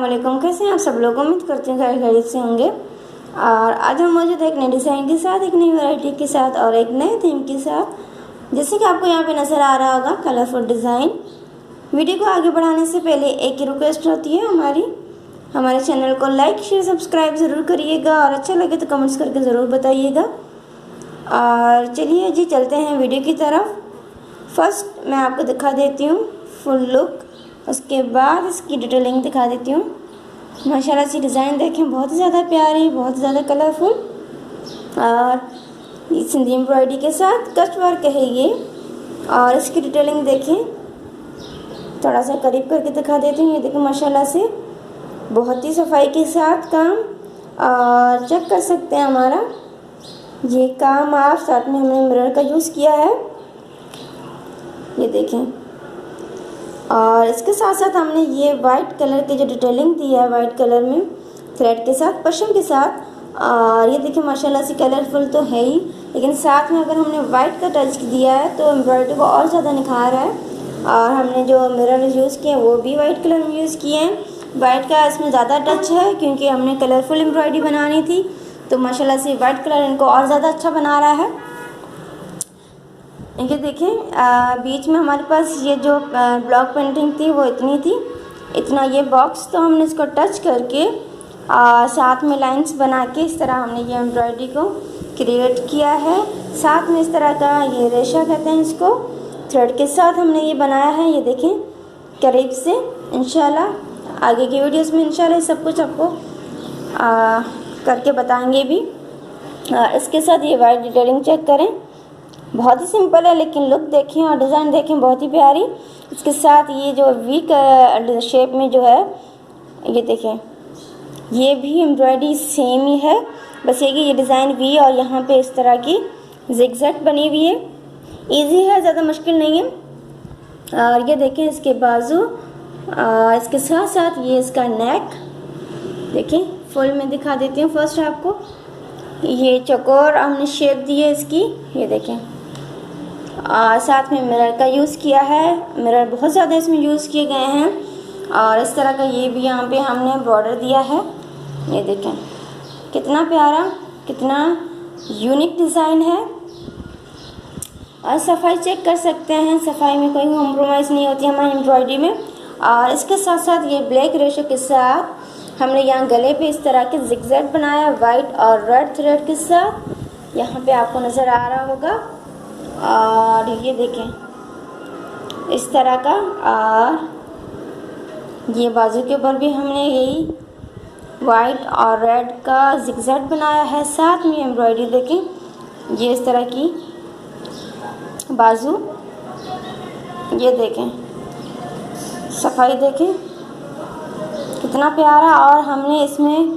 वालेकुम। कैसे हैं आप सब लोग? उम्मीद करते हैं खैरियत से होंगे। और आज हम मौजूद एक नए डिज़ाइन के साथ, एक नई वैरायटी के साथ और एक नए थीम के साथ। जैसे कि आपको यहाँ पे नज़र आ रहा होगा कलरफुल डिज़ाइन। वीडियो को आगे बढ़ाने से पहले एक ही रिक्वेस्ट होती है हमारे चैनल को लाइक शेयर सब्सक्राइब ज़रूर करिएगा और अच्छा लगे तो कमेंट्स करके ज़रूर बताइएगा। और चलिए जी चलते हैं वीडियो की तरफ। फर्स्ट मैं आपको दिखा देती हूँ फुल लुक, उसके बाद इसकी डिटेलिंग दिखा देती हूँ। माशाल्लाह से डिज़ाइन देखें, बहुत ज़्यादा प्यारी, बहुत ज़्यादा कलरफुल और सिंधी एम्ब्रॉयडरी के साथ कट वर्क है ये। और इसकी डिटेलिंग देखें, थोड़ा सा करीब करके दिखा देती हूँ। ये देखो माशाल्लाह से बहुत ही सफाई के साथ काम, और चेक कर सकते हैं हमारा ये काम। आप साथ में हमने मिरर का यूज़ किया है, ये देखें। और इसके साथ साथ हमने ये वाइट कलर की जो डिटेलिंग दी है, वाइट कलर में थ्रेड के साथ, पश्चिम के साथ। और ये देखिए माशाल्लाह से कलरफुल तो है ही, लेकिन साथ में अगर हमने वाइट का टच दिया है तो एम्ब्रॉयडरी को और ज़्यादा निखार है। और हमने जो मिरर यूज़ किए हैं वो भी वाइट कलर में यूज़ किए हैं। वाइट का इसमें ज़्यादा टच है क्योंकि हमने कलरफुल एम्ब्रॉयडरी बनानी थी, तो माशाल्लाह से वाइट कलर इनको और ज़्यादा अच्छा बना रहा है। ये देखें, बीच में हमारे पास ये जो ब्लॉक पेंटिंग थी वो इतनी थी, इतना ये बॉक्स, तो हमने इसको टच करके साथ में लाइंस बना के इस तरह हमने ये एम्ब्रॉयडरी को क्रिएट किया है। साथ में इस तरह का ये रेशा कहते हैं इसको, थ्रेड के साथ हमने ये बनाया है। ये देखें करीब से, इंशाल्लाह आगे की वीडियोस में इंशाल्लाह सब कुछ आपको करके बताएंगे भी। इसके साथ ये वाइट डिटेलिंग चेक करें, बहुत ही सिंपल है लेकिन लुक देखें और डिज़ाइन देखें, बहुत ही प्यारी। इसके साथ ये जो वी का शेप में जो है, ये देखें, ये भी एम्ब्रॉयडरी सेम ही है, बस ये कि ये डिज़ाइन वी और यहाँ पे इस तरह की जिगजैग बनी हुई है। इजी है, ज़्यादा मुश्किल नहीं है। और ये देखें इसके बाजू, इसके साथ साथ ये इसका नेक देखें, फुल में दिखा देती हूँ फर्स्ट आपको। ये चौकोर हमने शेप दी है इसकी, ये देखें। साथ में मिरर का यूज़ किया है, मिरर बहुत ज़्यादा इसमें यूज़ किए गए हैं। और इस तरह का ये भी यहाँ पे हमने बॉर्डर दिया है, ये देखें कितना प्यारा, कितना यूनिक डिज़ाइन है। और सफाई चेक कर सकते हैं, सफाई में कोई कॉम्प्रोमाइज़ नहीं होती हमारी एम्ब्रॉयडरी में। और इसके साथ साथ ये ब्लैक रेशो के साथ हमने यहाँ गले पे इस तरह के जिगजैग बनाया, वाइट और रेड थ्रेड के साथ, यहाँ पे आपको नज़र आ रहा होगा। और ये देखें इस तरह का, और ये बाजू के ऊपर भी हमने यही वाइट और रेड का जिगजैग बनाया है। साथ में एम्ब्रॉयडरी देखें, ये इस तरह की बाजू, ये देखें सफाई देखें कितना प्यारा। और हमने इसमें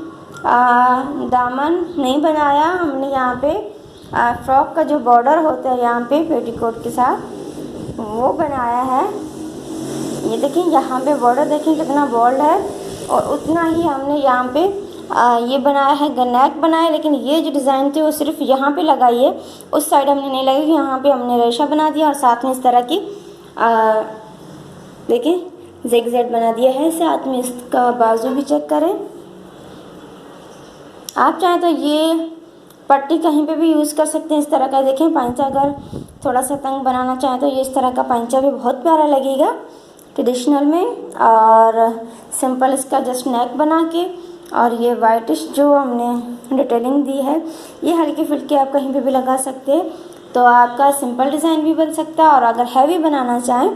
दामन नहीं बनाया, हमने यहाँ पे फ्रॉक का जो बॉर्डर होता है यहाँ पे पेटीकोट के साथ वो बनाया है। ये देखें यहाँ पे बॉर्डर देखें कितना बोल्ड है, और उतना ही हमने यहाँ पे ये बनाया है, नेक बनाया। लेकिन ये जो डिज़ाइन थी वो सिर्फ यहाँ पे लगाई है, उस साइड हमने नहीं लगाई, यहाँ पे हमने रेशा बना दिया और साथ में इस तरह की देखें ज़िगज़ैग बना दिया है। साथ में इसका बाजू भी चेक करें। आप चाहें तो ये पट्टी कहीं पे भी यूज़ कर सकते हैं इस तरह का। देखें पांचा अगर थोड़ा सा तंग बनाना चाहें तो ये इस तरह का पांचा भी बहुत प्यारा लगेगा ट्रेडिशनल में। और सिंपल इसका जस्ट नेक बना के, और ये वाइटिश जो हमने डिटेलिंग दी है, ये हल्की फुल्की आप कहीं पे भी लगा सकते हैं, तो आपका सिंपल डिज़ाइन भी बन सकता है। और अगर हैवी बनाना चाहें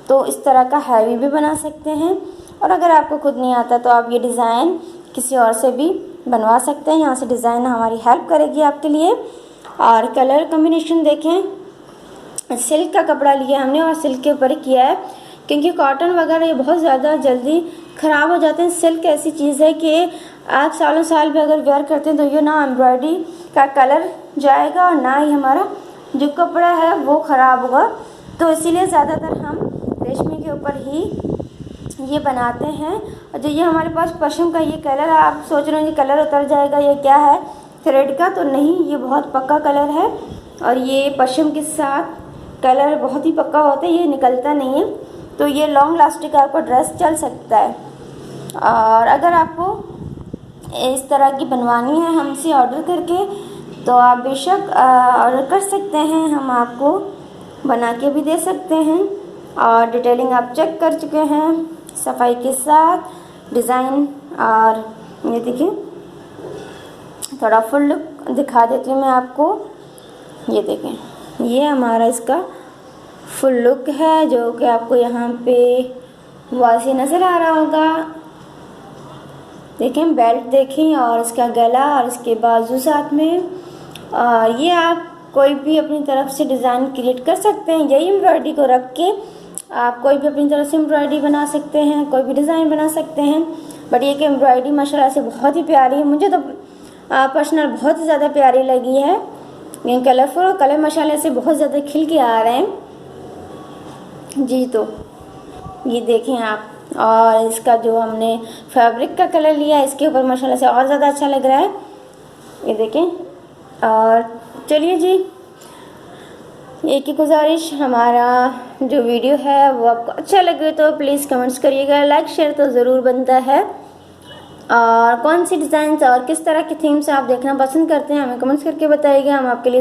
तो इस तरह का हैवी भी बना सकते हैं। और अगर आपको खुद नहीं आता तो आप ये डिज़ाइन किसी और से भी बनवा सकते हैं, यहाँ से डिज़ाइन हमारी हेल्प करेगी आपके लिए। और कलर कॉम्बिनेशन देखें, सिल्क का कपड़ा लिया हमने और सिल्क के ऊपर किया है, क्योंकि कॉटन वगैरह ये बहुत ज़्यादा जल्दी ख़राब हो जाते हैं। सिल्क ऐसी चीज़ है कि आप सालों साल भी अगर वेयर करते हैं तो ये ना एम्ब्रॉयडरी का कलर जाएगा और ना ही हमारा जो कपड़ा है वो ख़राब होगा। तो इसीलिए ज़्यादातर हम रेशमी के ऊपर ही ये बनाते हैं। और जो ये हमारे पास पश्चिम का ये कलर, आप सोच रहे हैं कि कलर उतर जाएगा, ये क्या है थ्रेड का, तो नहीं, ये बहुत पक्का कलर है। और ये पश्चिम के साथ कलर बहुत ही पक्का होता है, ये निकलता नहीं है, तो ये लॉन्ग लास्टिक आपका ड्रेस चल सकता है। और अगर आपको इस तरह की बनवानी है हमसे ऑर्डर करके तो आप बेशक ऑर्डर कर सकते हैं, हम आपको बना के भी दे सकते हैं। और डिटेलिंग आप चेक कर चुके हैं सफाई के साथ डिज़ाइन। और ये देखिए थोड़ा फुल लुक दिखा देती हूँ मैं आपको। ये देखें ये हमारा इसका फुल लुक है जो कि आपको यहाँ पे वाज़ेह नज़र आ रहा होगा। देखें बेल्ट देखें और इसका गला और इसके बाजू साथ में। और ये आप कोई भी अपनी तरफ से डिज़ाइन क्रिएट कर सकते हैं। यही एम्ब्रॉयडरी को रख के आप कोई भी अपनी तरफ से एम्ब्रॉयडरी बना सकते हैं, कोई भी डिज़ाइन बना सकते हैं। बट ये कि एम्ब्रॉयडरी माशाल्लाह से बहुत ही प्यारी है, मुझे तो पर्सनल बहुत ही ज़्यादा प्यारी लगी है। ये कलरफुल और कलर माशाल्लाह से बहुत ज़्यादा खिल के आ रहे हैं जी। तो ये देखें आप, और इसका जो हमने फैब्रिक का कलर लिया है इसके ऊपर माशाल्लाह से और ज़्यादा अच्छा लग रहा है। ये देखें। और चलिए जी, एक ही गुजारिश, हमारा जो वीडियो है वो आपको अच्छा लगे तो प्लीज़ कमेंट्स करिएगा, लाइक शेयर तो ज़रूर बनता है। और कौन सी डिज़ाइन और किस तरह की थीम्स आप देखना पसंद करते हैं हमें कमेंट्स करके बताइएगा, हम आपके लिए